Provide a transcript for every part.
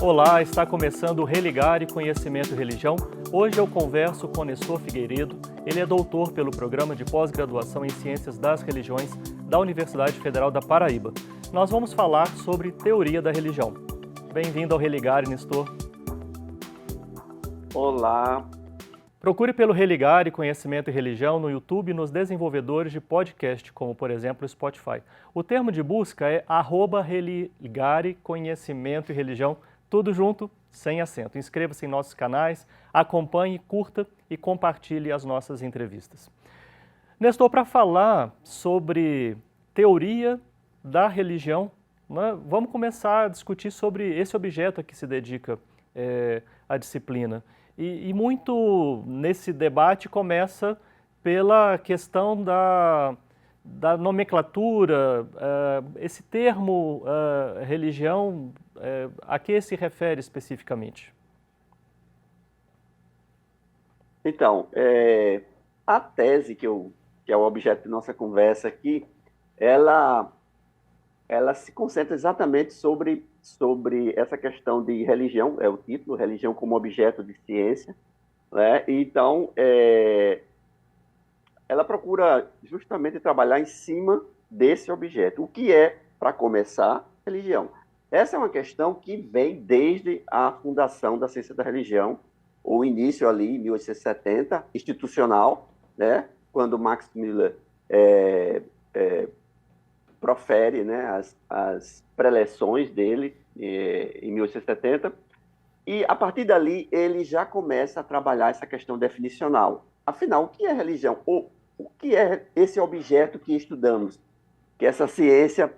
Olá, está começando o Religare Conhecimento e Religião. Hoje eu converso com Nestor Figueiredo. Ele é doutor pelo Programa de Pós-Graduação em Ciências das Religiões da Universidade Federal da Paraíba. Nós vamos falar sobre teoria da religião. Bem-vindo ao Religare, Nestor. Olá. Procure pelo Religare Conhecimento e Religião no YouTube e nos desenvolvedores de podcast, como por exemplo o Spotify. O termo de busca é @Religare Conhecimento e Religião, tudo junto, sem acento. Inscreva-se em nossos canais, acompanhe, curta e compartilhe as nossas entrevistas. Nestor, para falar sobre teoria da religião, né, vamos começar a discutir sobre esse objeto a que se dedica a disciplina. E muito nesse debate começa pela questão da nomenclatura, esse termo religião, a que se refere especificamente? Então, a tese que é o objeto de nossa conversa aqui, ela se concentra exatamente sobre essa questão de religião, é o título, religião como objeto de ciência, né? Então, ela procura justamente trabalhar em cima desse objeto. O que é, para começar, religião? Essa é uma questão que vem desde a fundação da ciência da religião, o início ali, em 1870, institucional, né? Quando Max Müller profere, né, as preleções dele em 1870, e a partir dali ele já começa a trabalhar essa questão definicional. Afinal, o que é religião? Ou o que é esse objeto que estudamos? Que essa ciência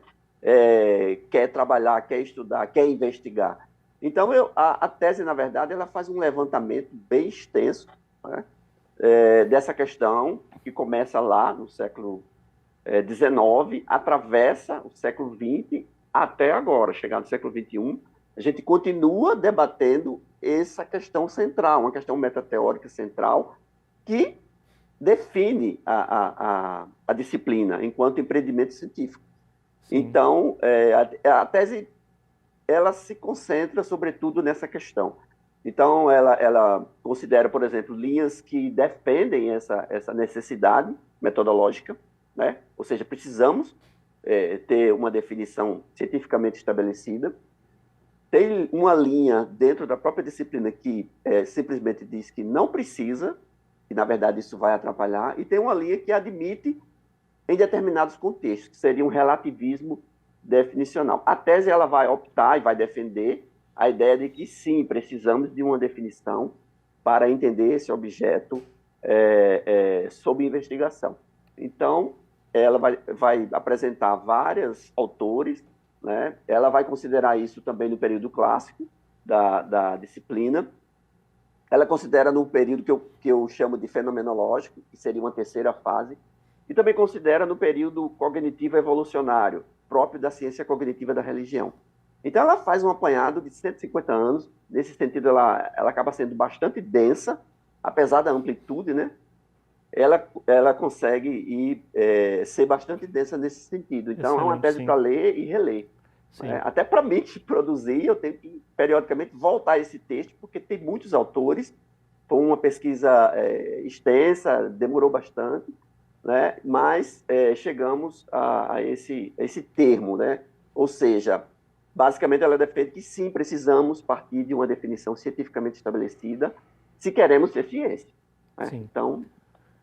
quer trabalhar, quer estudar, quer investigar. Então, a tese, na verdade, ela faz um levantamento bem extenso, né, dessa questão, que começa lá no século XIX, atravessa o século XX até agora, chegar no século XXI, a gente continua debatendo essa questão central, uma questão metateórica central, que define a disciplina enquanto empreendimento científico. Sim. Então, a tese ela se concentra, sobretudo, nessa questão. Então, ela considera, por exemplo, linhas que defendem essa necessidade metodológica, né? Ou seja, precisamos ter uma definição cientificamente estabelecida. Tem uma linha dentro da própria disciplina que simplesmente diz que não precisa, que na verdade isso vai atrapalhar, e tem uma linha que admite em determinados contextos, que seria um relativismo definicional. A tese ela vai optar e vai defender a ideia de que sim, precisamos de uma definição para entender esse objeto sob investigação. Então, ela vai apresentar vários autores, né? Ela vai considerar isso também no período clássico da disciplina. Ela considera no período que eu chamo de fenomenológico, que seria uma terceira fase, e também considera no período cognitivo evolucionário, próprio da ciência cognitiva da religião. Então, ela faz um apanhado de 150 anos. Nesse sentido, ela acaba sendo bastante densa, apesar da amplitude, né? Ela consegue ser bastante densa nesse sentido. Então, excelente, é uma tese para ler e reler. Até para mim produzir, eu tenho que, periodicamente, voltar a esse texto, porque tem muitos autores, foi uma pesquisa extensa, demorou bastante, né? Mas chegamos a esse termo, né? Ou seja, basicamente ela defende que sim, precisamos partir de uma definição cientificamente estabelecida se queremos ser ciência, né? Então,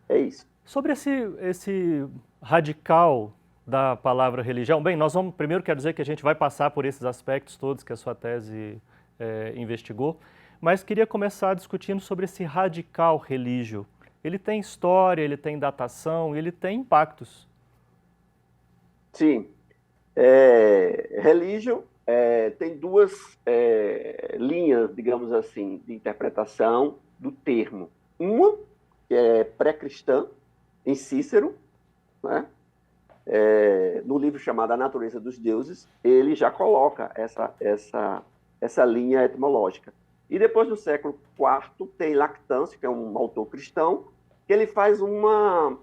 é isso. Sobre esse radical da palavra religião, bem, nós vamos, primeiro quero dizer que a gente vai passar por esses aspectos todos que a sua tese investigou, mas queria começar discutindo sobre esse radical religio. Ele tem história, ele tem datação, ele tem impactos. Sim. Religio tem duas linhas, digamos assim, de interpretação do termo. Uma que é pré-cristã, em Cícero, né? No livro chamado A Natureza dos Deuses, ele já coloca essa linha etimológica. E depois, no século IV, tem Lactâncio, que é um autor cristão, que ele faz uma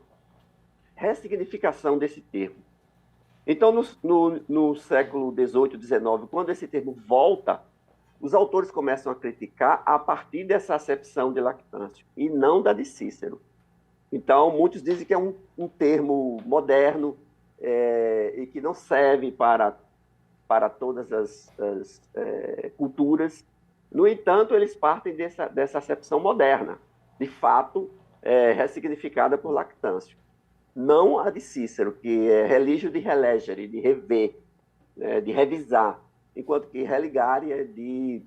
ressignificação desse termo. Então, no século XVIII, XIX, quando esse termo volta os autores começam a criticar a partir dessa acepção de Lactâncio, e não da de Cícero. Então, muitos dizem que é um termo moderno e que não serve para todas as culturas. No entanto, eles partem dessa acepção moderna, de fato, ressignificada por Lactâncio. Não a de Cícero, que é religio de relegere, de rever, de revisar, enquanto que religare é de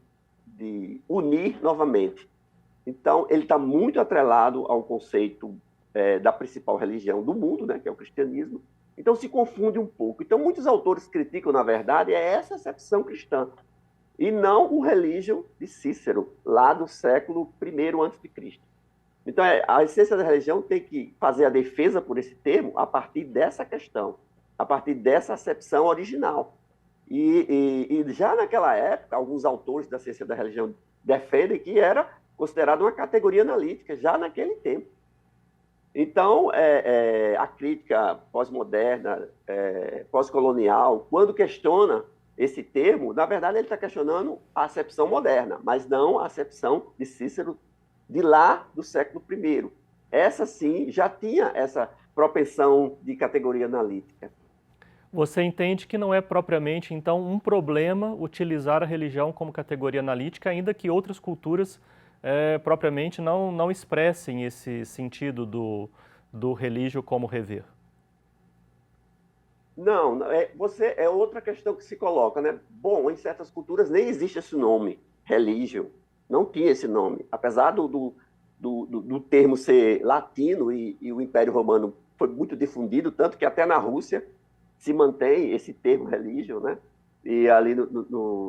unir novamente. Então, ele está muito atrelado ao conceito da principal religião do mundo, né, que é o cristianismo. Então, se confunde um pouco. Então, muitos autores criticam, na verdade, essa acepção cristã, e não o religio de Cícero, lá do século I a.C. Então, a essência da religião tem que fazer a defesa por esse termo a partir dessa questão, a partir dessa acepção original. E já naquela época, alguns autores da ciência da religião defendem que era considerado uma categoria analítica, já naquele tempo. Então, a crítica pós-moderna, pós-colonial, quando questiona esse termo, na verdade, ele está questionando a acepção moderna, mas não a acepção de Cícero de lá do século I. Essa, sim, já tinha essa propensão de categoria analítica. Você entende que não é propriamente, então, um problema utilizar a religião como categoria analítica, ainda que outras culturas propriamente não expressem esse sentido do religio como rever? Não, é outra questão que se coloca, né? Bom, em certas culturas nem existe esse nome, religio, não tinha esse nome. Apesar do termo ser latino e o Império Romano foi muito difundido, tanto que até na Rússia se mantém esse termo religio, né? E ali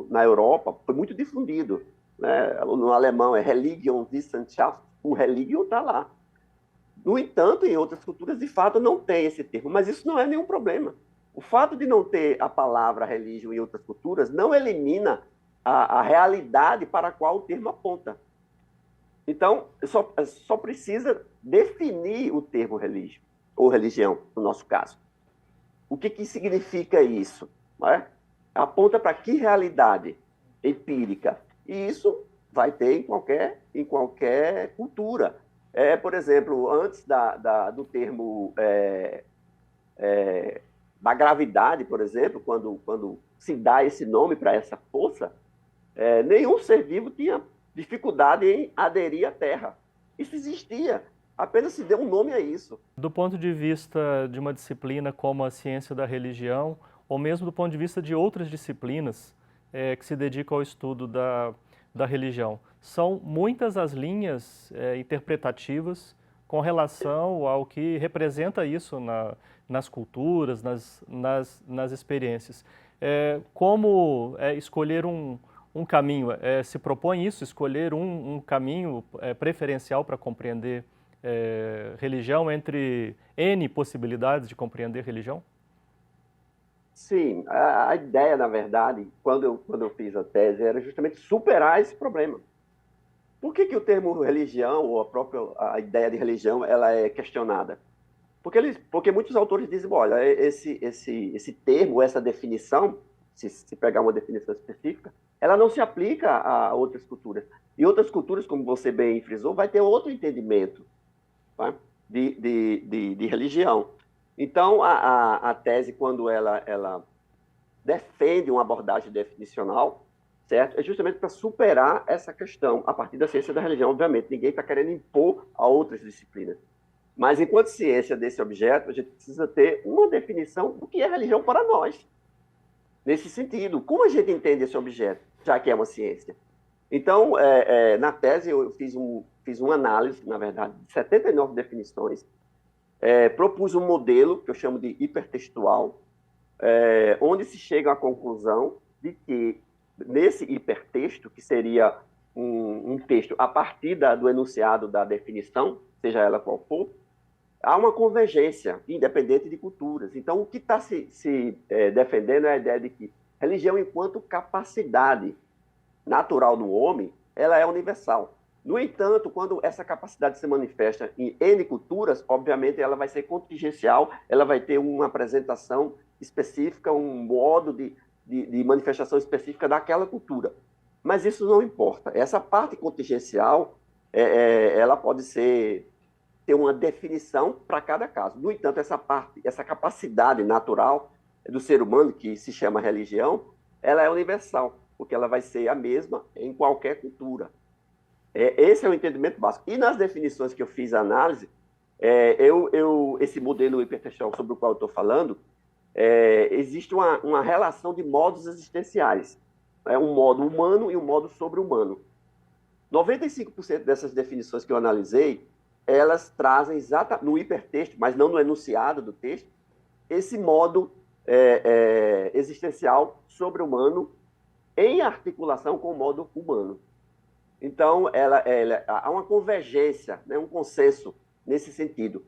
na Europa foi muito difundido, né? No alemão é Religionswissenschaft, o religion está lá. No entanto, em outras culturas, de fato, não tem esse termo, mas isso não é nenhum problema. O fato de não ter a palavra religião em outras culturas não elimina a realidade para a qual o termo aponta. Então, só precisa definir o termo religião, ou religião, no nosso caso. O que significa isso? Né? Aponta para que realidade empírica? E isso vai ter em qualquer cultura. Por exemplo, antes do termo da gravidade, por exemplo, quando se dá esse nome para essa força, nenhum ser vivo tinha dificuldade em aderir à Terra. Isso existia, apenas se deu um nome a isso. Do ponto de vista de uma disciplina como a ciência da religião, ou mesmo do ponto de vista de outras disciplinas que se dedicam ao estudo da religião, são muitas as linhas interpretativas com relação ao que representa isso nas culturas, nas experiências. Como escolher um caminho? Se propõe isso, escolher um caminho preferencial para compreender religião, entre N possibilidades de compreender religião? Sim, a ideia, na verdade, quando eu fiz a tese, era justamente superar esse problema. Por que o termo religião, ou a ideia de religião, ela é questionada? Porque muitos autores dizem, olha, esse termo, essa definição, se pegar uma definição específica, ela não se aplica a outras culturas. E outras culturas, como você bem frisou, vai ter outro entendimento, tá? de religião. Então, a tese, quando ela defende uma abordagem definicional, certo? É justamente para superar essa questão, a partir da ciência da religião, obviamente. Ninguém está querendo impor a outras disciplinas. Mas, enquanto ciência desse objeto, a gente precisa ter uma definição do que é religião para nós. Nesse sentido, como a gente entende esse objeto, já que é uma ciência? Então, na tese, eu fiz uma análise, na verdade, de 79 definições, propus um modelo, que eu chamo de hipertextual, onde se chega à conclusão de que, nesse hipertexto, que seria um texto a partir do enunciado da definição, seja ela qual for, há uma convergência, independente de culturas. Então, o que está se defendendo é a ideia de que religião, enquanto capacidade natural do homem, ela é universal. No entanto, quando essa capacidade se manifesta em N culturas, obviamente ela vai ser contingencial, ela vai ter uma apresentação específica, um modo de manifestação específica daquela cultura. mas isso não importa. Essa parte contingencial, ela pode ter uma definição para cada caso. No entanto, essa capacidade natural do ser humano, que se chama religião, ela é universal, porque ela vai ser a mesma em qualquer cultura. Esse é o entendimento básico. E nas definições que eu fiz a análise, esse modelo hipertextual sobre o qual eu estou falando, existe uma relação de modos existenciais. Um modo humano e um modo sobre-humano. 95% dessas definições que eu analisei, elas trazem no hipertexto, mas não no enunciado do texto, esse modo existencial sobre-humano em articulação com o modo humano. Então, há uma convergência, né, um consenso nesse sentido.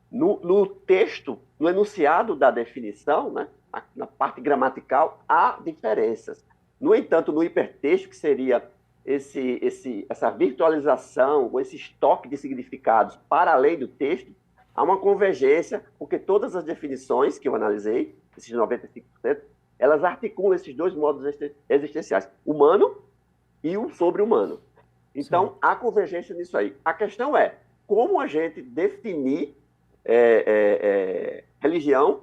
No texto, no enunciado da definição, né, na parte gramatical, há diferenças. No entanto, no hipertexto, que seria essa virtualização, ou esse estoque de significados para além do texto, há uma convergência, porque todas as definições que eu analisei, esses 95%, elas articulam esses dois modos existenciais, humano e o sobre-humano. Então, sim, há convergência nisso aí. A questão é como a gente definir religião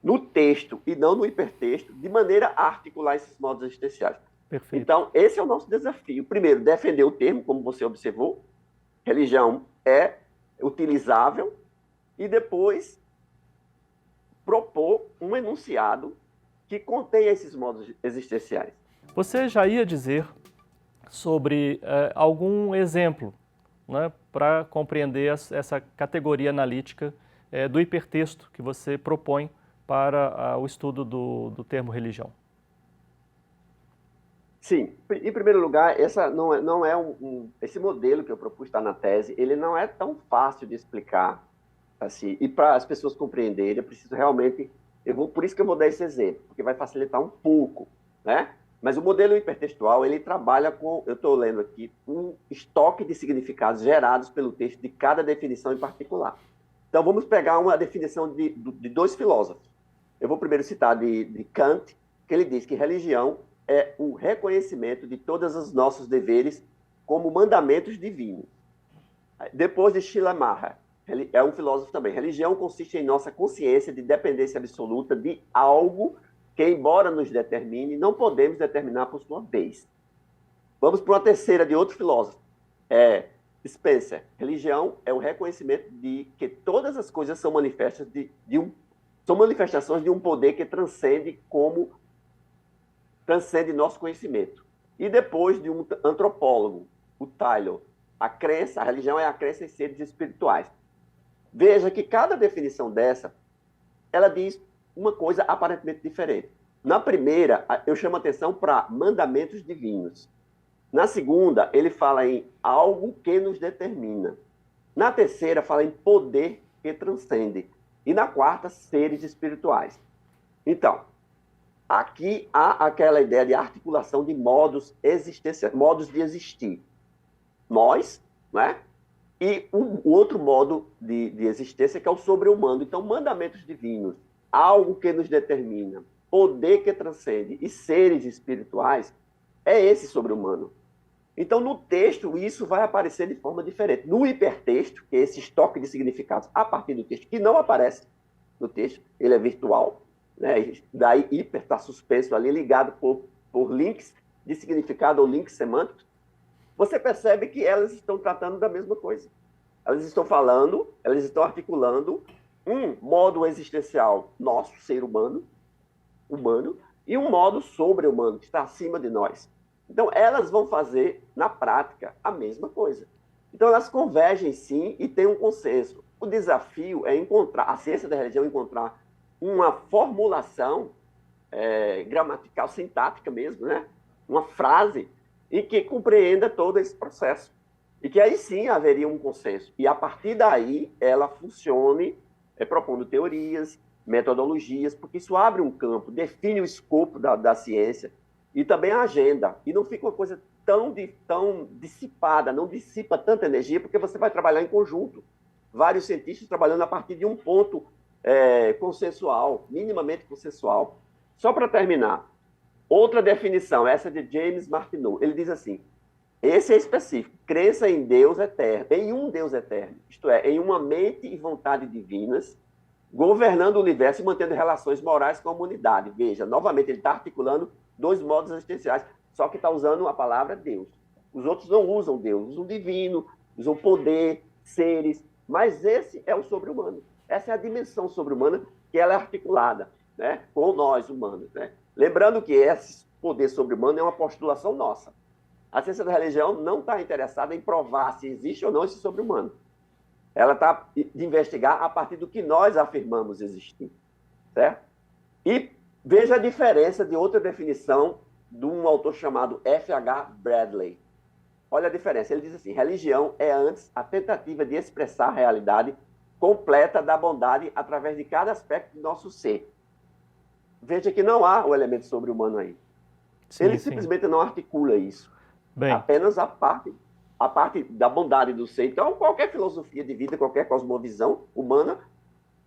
no texto e não no hipertexto, de maneira a articular esses modos existenciais. Perfeito. Então, esse é o nosso desafio. Primeiro, defender o termo, como você observou. Religião é utilizável. E depois, propor um enunciado que contenha esses modos existenciais. Você já ia dizer sobre algum exemplo, né, para compreender essa categoria analítica do hipertexto que você propõe para o estudo do termo religião? Sim. Em primeiro lugar, esse modelo que eu propus estar na tese, ele não é tão fácil de explicar assim, e para as pessoas compreenderem, eu preciso realmente, por isso que eu vou dar esse exemplo, porque vai facilitar um pouco, né? Mas o modelo hipertextual, ele trabalha com, eu estou lendo aqui, um estoque de significados gerados pelo texto de cada definição em particular. Então, vamos pegar uma definição de dois filósofos. Eu vou primeiro citar de Kant, que ele diz que religião é o reconhecimento de todos os nossos deveres como mandamentos divinos. Depois de Schleiermacher, ele é um filósofo também. Religião consiste em nossa consciência de dependência absoluta de algo que, embora nos determine, não podemos determinar por sua vez. Vamos para uma terceira de outro filósofo, Spencer. Religião é o reconhecimento de que todas as coisas são são manifestações de um poder que transcende nosso conhecimento. E depois de um antropólogo, o Tylor, a religião é a crença em seres espirituais. Veja que cada definição dessa, ela diz uma coisa aparentemente diferente. Na primeira, eu chamo atenção para mandamentos divinos. Na segunda, ele fala em algo que nos determina. Na terceira, fala em poder que transcende. E na quarta, seres espirituais. Então, aqui há aquela ideia de articulação de modos existenciais, modos de existir. Nós, né? E o outro modo de existência, que é o sobre-humano. Então, mandamentos divinos, algo que nos determina, poder que transcende e seres espirituais, é esse sobre-humano. Então, no texto, isso vai aparecer de forma diferente. No hipertexto, que é esse estoque de significados a partir do texto, que não aparece no texto, ele é virtual, né? Daí hiper está suspenso ali, ligado por links de significado ou links semânticos. Você percebe que elas estão tratando da mesma coisa. Elas estão articulando um modo existencial nosso, ser humano, e um modo sobre-humano, que está acima de nós. Então, elas vão fazer, na prática, a mesma coisa. Então, elas convergem, sim, e têm um consenso. O desafio é a ciência da religião encontrar uma formulação gramatical, sintática mesmo, né? Uma frase e que compreenda todo esse processo. E que aí sim haveria um consenso. E a partir daí ela funcione propondo teorias, metodologias, porque isso abre um campo, define o escopo da ciência e também a agenda. E não fica uma coisa tão dissipada, não dissipa tanta energia, porque você vai trabalhar em conjunto. Vários cientistas trabalhando a partir de um ponto consensual, minimamente consensual. Só para terminar, Outra definição, essa de James Martineau, ele diz assim, esse é específico, crença em Deus eterno, em um Deus eterno, isto é, em uma mente e vontade divinas, governando o universo e mantendo relações morais com a humanidade. Veja, novamente, ele está articulando dois modos existenciais, só que está usando a palavra Deus. Os outros não usam Deus, usam divino, usam poder, seres, mas esse é o sobre-humano. Essa é a dimensão sobre-humana que ela é articulada, né, com nós humanos. Né? Lembrando que esse poder sobre-humano é uma postulação nossa. A ciência da religião não está interessada em provar se existe ou não esse sobre-humano. Ela está de investigar a partir do que nós afirmamos existir, certo? E veja a diferença de outra definição de um autor chamado F.H. Bradley. Olha a diferença, ele diz assim, religião é antes a tentativa de expressar a realidade completa da bondade através de cada aspecto do nosso ser. Veja que não há o elemento sobre-humano aí. Sim, ele sim. simplesmente não articula isso. Bem, apenas a parte da bondade do ser. Então, qualquer filosofia de vida, qualquer cosmovisão humana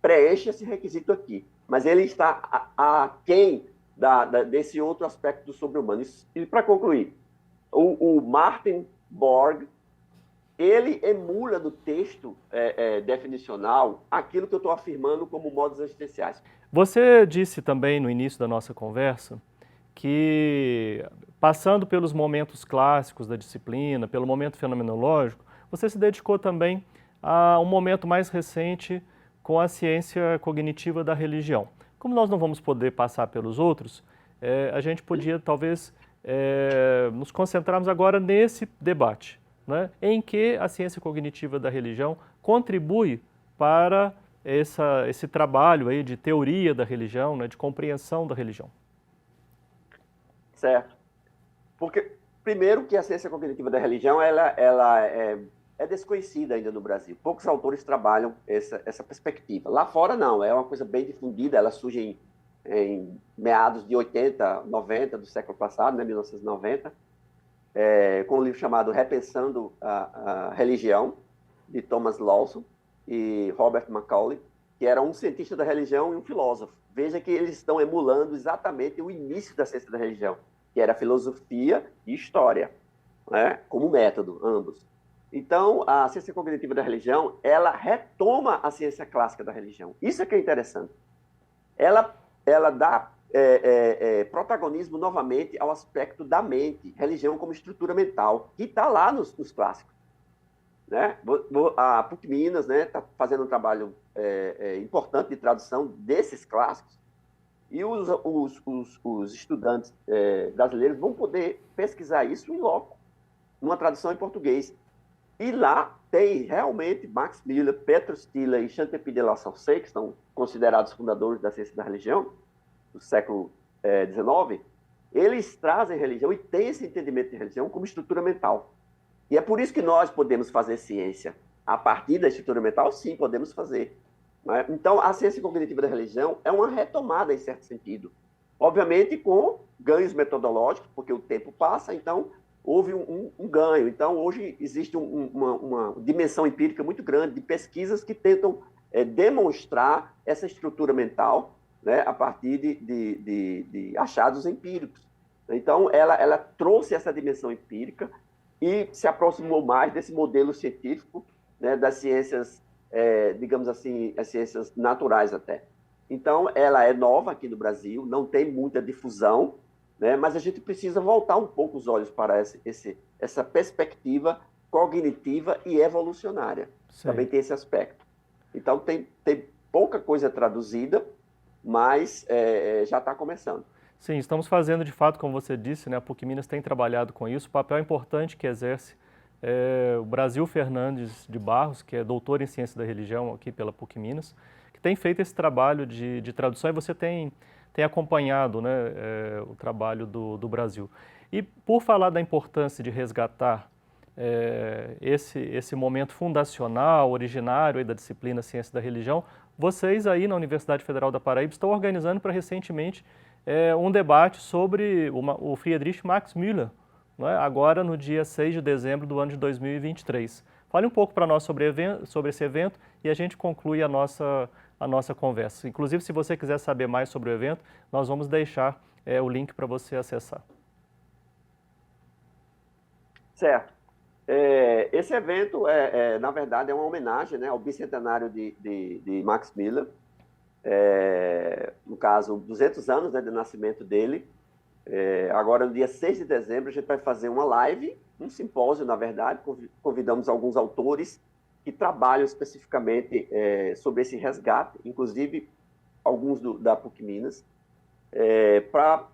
preenche esse requisito aqui. Mas ele está aquém desse outro aspecto do sobre-humano. E para concluir, o Martin Borg, ele emula do texto definicional aquilo que eu estou afirmando como modos existenciais. você disse também no início da nossa conversa que, passando pelos momentos clássicos da disciplina, pelo momento fenomenológico, você se dedicou também a um momento mais recente com a ciência cognitiva da religião. Como nós não vamos poder passar pelos outros, a gente podia talvez nos concentrarmos agora nesse debate, né, em que a ciência cognitiva da religião contribui para esse trabalho aí de teoria da religião, né, de compreensão da religião. Certo. Porque, primeiro, que a ciência cognitiva da religião ela é desconhecida ainda no Brasil. Poucos autores trabalham essa perspectiva. Lá fora, não. É uma coisa bem difundida. Ela surge em meados de 80, 90 do século passado, né, 1990, com um livro chamado Repensando a Religião, de Thomas Lawson e Robert Macaulay, que era um cientista da religião e um filósofo. Veja que eles estão emulando exatamente o início da ciência da religião, que era filosofia e história, né, como método, ambos. Então, a ciência cognitiva da religião, ela retoma a ciência clássica da religião. Isso é que é interessante. Ela dá protagonismo novamente ao aspecto da mente, religião como estrutura mental, que está lá nos clássicos. Né? A PUC Minas está fazendo um trabalho importante de tradução desses clássicos, e os estudantes brasileiros vão poder pesquisar isso em loco, numa tradução em português. E lá tem realmente Max Müller, Petro Stiller e Chantepie de La Saussaye, que estão considerados fundadores da ciência da religião do século XIX. Eles trazem religião e têm esse entendimento de religião como estrutura mental. E é por isso que nós podemos fazer ciência. A partir da estrutura mental, sim, podemos fazer. Né? Então, a ciência cognitiva da religião é uma retomada, em certo sentido. Obviamente, com ganhos metodológicos, porque o tempo passa, então houve um ganho. Então, hoje existe uma dimensão empírica muito grande de pesquisas que tentam demonstrar essa estrutura mental, né, a partir de achados empíricos. Então, ela trouxe essa dimensão empírica e se aproximou mais desse modelo científico, né, das ciências, digamos assim, as ciências naturais até. Então, ela é nova aqui no Brasil, não tem muita difusão, né, mas a gente precisa voltar um pouco os olhos para essa perspectiva cognitiva e evolucionária. Sim. Também tem esse aspecto. Então, tem pouca coisa traduzida, mas já está começando. Sim, estamos fazendo de fato, como você disse, né, a PUC Minas tem trabalhado com isso, o papel importante que exerce o Brasil Fernandes de Barros, que é doutor em Ciência da Religião aqui pela PUC Minas, que tem feito esse trabalho de tradução e você tem acompanhado, né, o trabalho do Brasil. E por falar da importância de resgatar esse momento fundacional, originário aí da disciplina Ciência da Religião, vocês aí na Universidade Federal da Paraíba estão organizando para recentemente um debate sobre o Friedrich Max Müller, né, agora no dia 6 de dezembro do ano de 2023. Fale um pouco para nós sobre esse evento e a gente conclui a nossa a nossa conversa. Inclusive, se você quiser saber mais sobre o evento, nós vamos deixar o link para você acessar. Certo. Esse evento, na verdade, é uma homenagem, né, ao bicentenário de Max Miller. No caso, 200 anos, né, de nascimento dele. Agora, no dia 6 de dezembro, a gente vai fazer uma live, um simpósio, na verdade. Convidamos alguns autores que trabalham especificamente sobre esse resgate, inclusive alguns da PUC Minas, para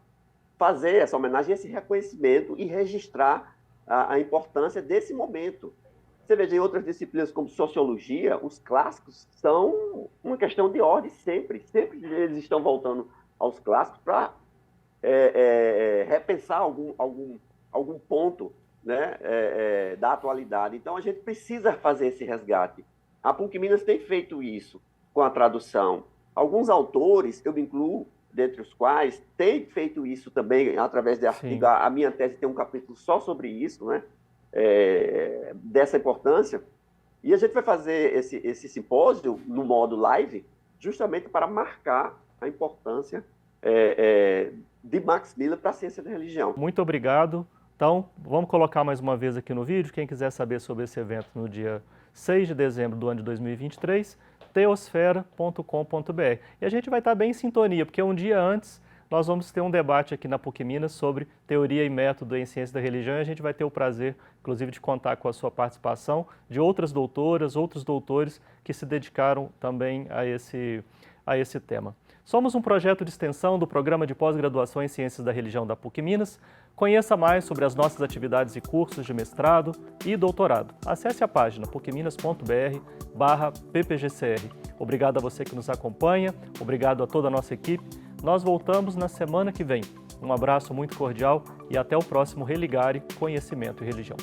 fazer essa homenagem, esse reconhecimento e registrar a importância desse momento. Você veja, em outras disciplinas como sociologia, os clássicos são uma questão de ordem sempre eles estão voltando aos clássicos para repensar algum ponto, né, da atualidade. Então, a gente precisa fazer esse resgate. A PUC Minas tem feito isso com a tradução. Alguns autores, eu me incluo, dentre os quais, têm feito isso também através de artigo. A minha tese tem um capítulo só sobre isso, né, dessa importância. E a gente vai fazer esse simpósio no modo live, justamente para marcar a importância de Max Miller para a ciência da religião. Muito obrigado. Então, vamos colocar mais uma vez aqui no vídeo. Quem quiser saber sobre esse evento no dia 6 de dezembro do ano de 2023, teosfera.com.br. E a gente vai estar bem em sintonia, porque um dia antes nós vamos ter um debate aqui na PUC Minas sobre teoria e método em ciência da religião, e a gente vai ter o prazer, inclusive, de contar com a sua participação, de outras doutoras, outros doutores que se dedicaram também a esse tema. Somos um projeto de extensão do Programa de Pós-Graduação em Ciências da Religião da PUC Minas. Conheça mais sobre as nossas atividades e cursos de mestrado e doutorado. Acesse a página pucminas.br/ppgcr. Obrigado a você que nos acompanha, obrigado a toda a nossa equipe. Nós voltamos na semana que vem. Um abraço muito cordial e até o próximo Religare Conhecimento e Religião.